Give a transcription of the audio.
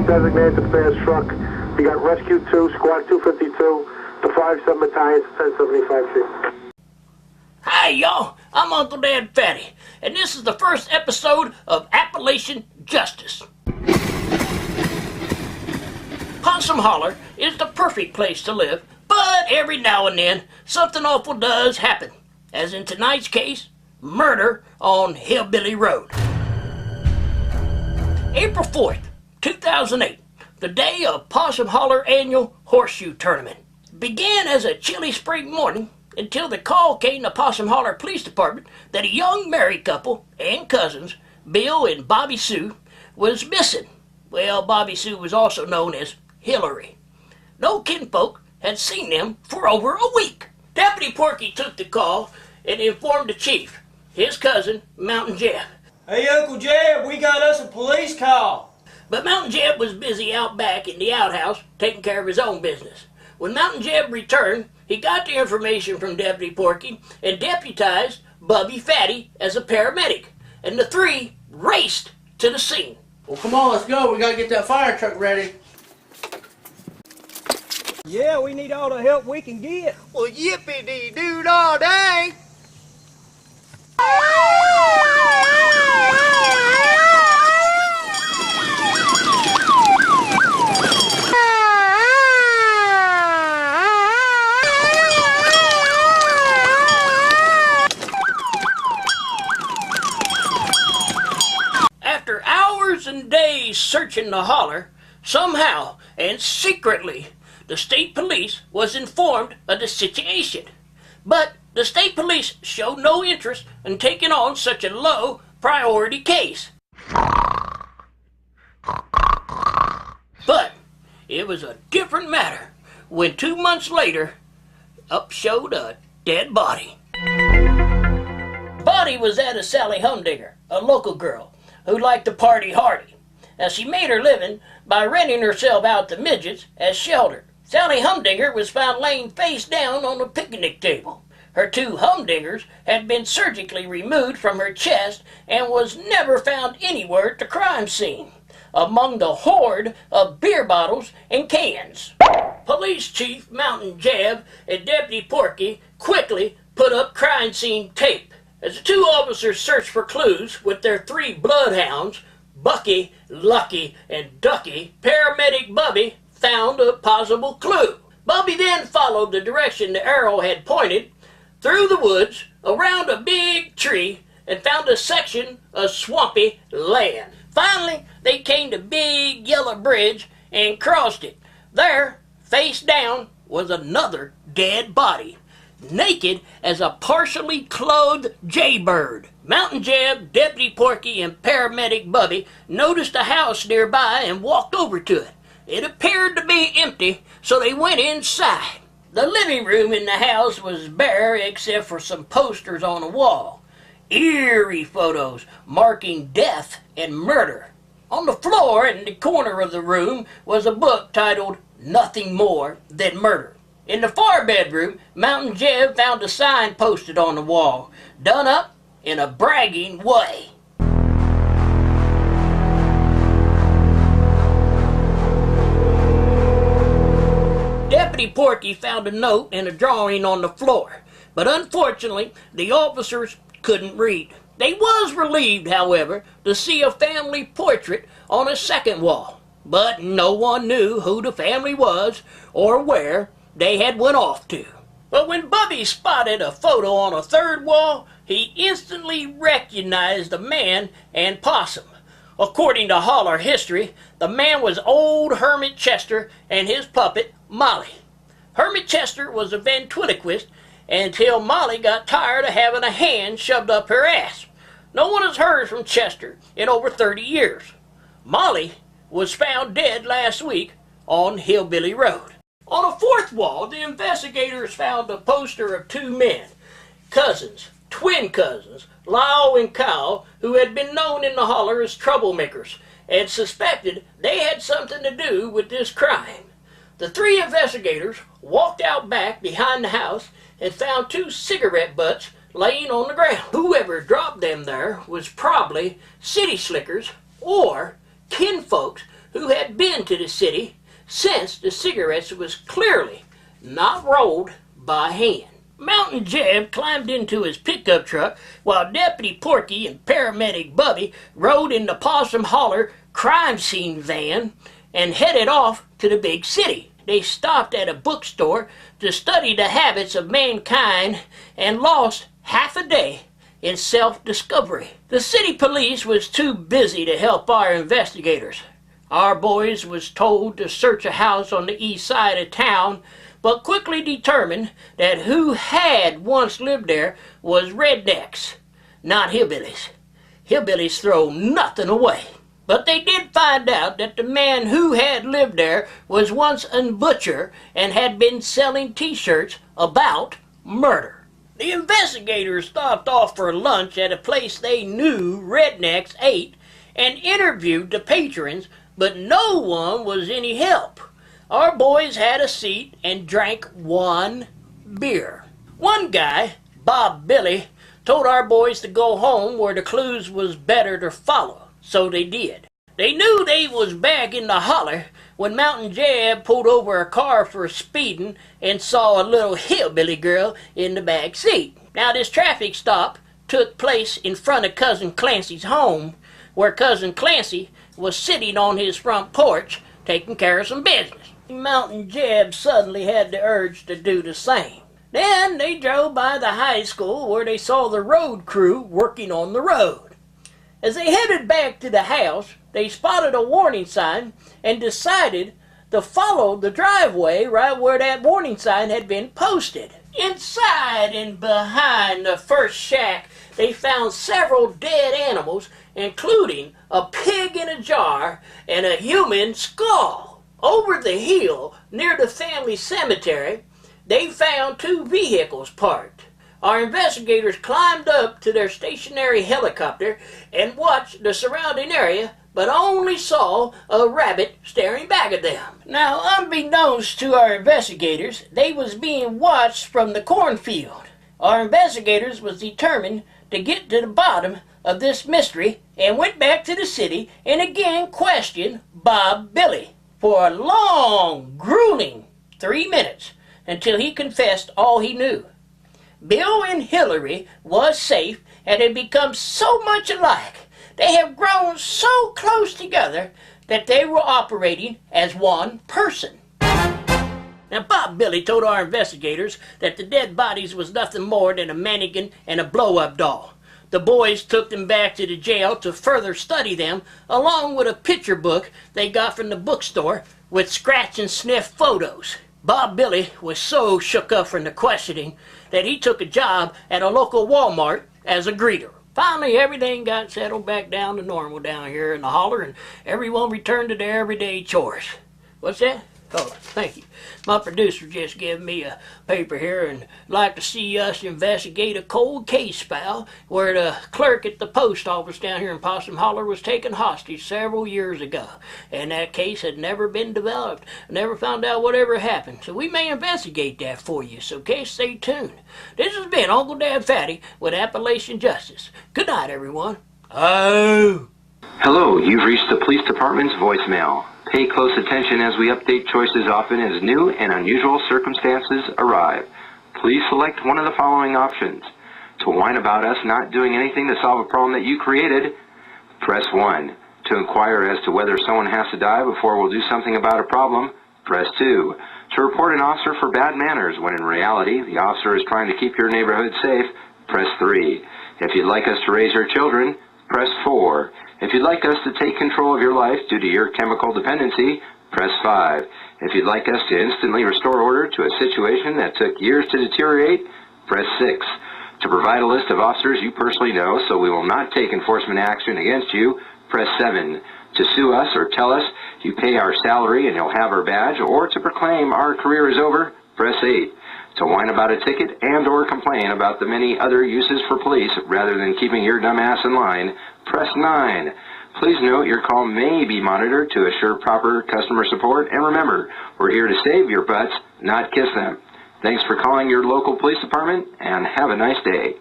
designated to the fast truck. You got Rescue 2, Squad 252, the 5-7 Battalion, 1075C. Hi, y'all. I'm Uncle Dad Fatty, and this is the first episode of Appalachian Justice. Possum Holler is the perfect place to live, but every now and then, something awful does happen. As in tonight's case, murder on Hillbilly Road. April 4th, 2008, the day of Possum Holler annual horseshoe tournament. Began as a chilly spring morning until the call came to Possum Holler Police Department that a young married couple and cousins, Bill and Bobby Sue, was missing. Well, Bobby Sue was also known as Hillary. No kinfolk had seen them for over a week. Deputy Porky took the call and informed the chief, his cousin, Mountain Jeb. Hey, Uncle Jeb, we got us a police call. But Mountain Jeb was busy out back in the outhouse taking care of his own business. When Mountain Jeb returned, he got the information from Deputy Porky and deputized Bubby Fatty as a paramedic, and the three raced to the scene. Well, come on, let's go. We gotta get that fire truck ready. Yeah, we need all the help we can get. Well, yippee-dee-doo all day. After hours and days searching the holler, somehow and secretly, the state police was informed of the situation. But the state police showed no interest in taking on such a low priority case. But it was a different matter when 2 months later, up showed a dead body. Body was that of Sally Humdinger, a local girl who liked to party hardy. Now, she made her living by renting herself out to midgets as shelter. Sally Humdinger was found laying face down on a picnic table. Her 2 humdingers had been surgically removed from her chest and was never found anywhere at the crime scene, among the horde of beer bottles and cans. Police Chief Mountain Jeb and Deputy Porky quickly put up crime scene tape. As the 2 officers searched for clues with their 3 bloodhounds, Bucky, Lucky, and Ducky, paramedic Bubby found a possible clue. Bubby then followed the direction the arrow had pointed through the woods, around a big tree, and found a section of swampy land. Finally, they came to Big Yellow Bridge and crossed it. There, face down, was another dead body, naked as a partially clothed jaybird. Mountain Jeb, Deputy Porky, and paramedic Bubby noticed a house nearby and walked over to it. It appeared to be empty, so they went inside. The living room in the house was bare except for some posters on the wall. Eerie photos marking death and murder. On the floor in the corner of the room was a book titled Nothing More Than Murder. In the far bedroom, Mountain Jeb found a sign posted on the wall, done up in a bragging way. Deputy Porky found a note and a drawing on the floor, but unfortunately, the officers couldn't read. They was relieved, however, to see a family portrait on a second wall, but no one knew who the family was or where they had went off to. But when Bubby spotted a photo on a third wall, he instantly recognized the man and Possum. According to Holler history, the man was old Hermit Chester and his puppet, Molly. Hermit Chester was a ventriloquist until Molly got tired of having a hand shoved up her ass. No one has heard from Chester in over 30 years. Molly was found dead last week on Hillbilly Road. On a fourth wall, the investigators found a poster of 2 men, cousins, twin cousins, Lyle and Kyle, who had been known in the holler as troublemakers and suspected they had something to do with this crime. The 3 investigators walked out back behind the house and found 2 cigarette butts laying on the ground. Whoever dropped them there was probably city slickers or kinfolks who had been to the city since the cigarettes was clearly not rolled by hand. Mountain Jeb climbed into his pickup truck while Deputy Porky and Paramedic Bubby rode in the Possum Holler crime scene van and headed off to the big city. They stopped at a bookstore to study the habits of mankind and lost half a day in self-discovery. The city police was too busy to help our investigators. Our boys was told to search a house on the east side of town, but quickly determined that who had once lived there was rednecks, not hillbillies. Hillbillies throw nothing away. But they did find out that the man who had lived there was once a butcher and had been selling t-shirts about murder. The investigators stopped off for lunch at a place they knew rednecks ate and interviewed the patrons, but no one was any help. Our boys had a seat and drank one beer. One guy, Bob Billy, told our boys to go home where the clues was better to follow, so they did. They knew they was back in the holler when Mountain Jeb pulled over a car for speeding and saw a little hillbilly girl in the back seat. Now this traffic stop took place in front of Cousin Clancy's home, where Cousin Clancy was sitting on his front porch taking care of some business. Mountain Jeb suddenly had the urge to do the same. Then they drove by the high school where they saw the road crew working on the road. As they headed back to the house, they spotted a warning sign and decided to follow the driveway right where that warning sign had been posted. Inside and behind the first shack, they found several dead animals, including a pig in a jar and a human skull. Over the hill, near the family cemetery, they found two vehicles parked. Our investigators climbed up to their stationary helicopter and watched the surrounding area, but only saw a rabbit staring back at them. Now, unbeknownst to our investigators, they was being watched from the cornfield. Our investigators was determined to get to the bottom of this mystery and went back to the city and again questioned Bob Billy for a long, grueling 3 minutes until he confessed all he knew. Bill and Hillary was safe and had become so much alike. They have grown so close together that they were operating as one person. Now, Bob Billy told our investigators that the dead bodies was nothing more than a mannequin and a blow-up doll. The boys took them back to the jail to further study them, along with a picture book they got from the bookstore with scratch and sniff photos. Bob Billy was so shook up from the questioning that he took a job at a local Walmart as a greeter. Finally, everything got settled back down to normal down here in the holler, and everyone returned to their everyday chores. What's that? Oh, thank you. My producer just gave me a paper here and like to see us investigate a cold case file where the clerk at the post office down here in Possum Holler was taken hostage several years ago. And that case had never been developed. Never found out whatever happened. So we may investigate that for you, so stay tuned. This has been Uncle Dad Fatty with Appalachian Justice. Good night, everyone. Oh! Hello, you've reached the police department's voicemail. Pay close attention as we update choices often as new and unusual circumstances arrive. Please select one of the following options. To whine about us not doing anything to solve a problem that you created, press 1. To inquire as to whether someone has to die before we'll do something about a problem, press 2. To report an officer for bad manners when in reality the officer is trying to keep your neighborhood safe, press 3. If you'd like us to raise your children, press 4. If you'd like us to take control of your life due to your chemical dependency, press 5. If you'd like us to instantly restore order to a situation that took years to deteriorate, press 6. To provide a list of officers you personally know so we will not take enforcement action against you, press 7. To sue us or tell us you pay our salary and you'll have our badge, or to proclaim our career is over, press 8. To whine about a ticket and or complain about the many other uses for police rather than keeping your dumb ass in line, press 9. Please note your call may be monitored to assure proper customer support, and remember, we're here to save your butts, not kiss them. Thanks for calling your local police department, and have a nice day.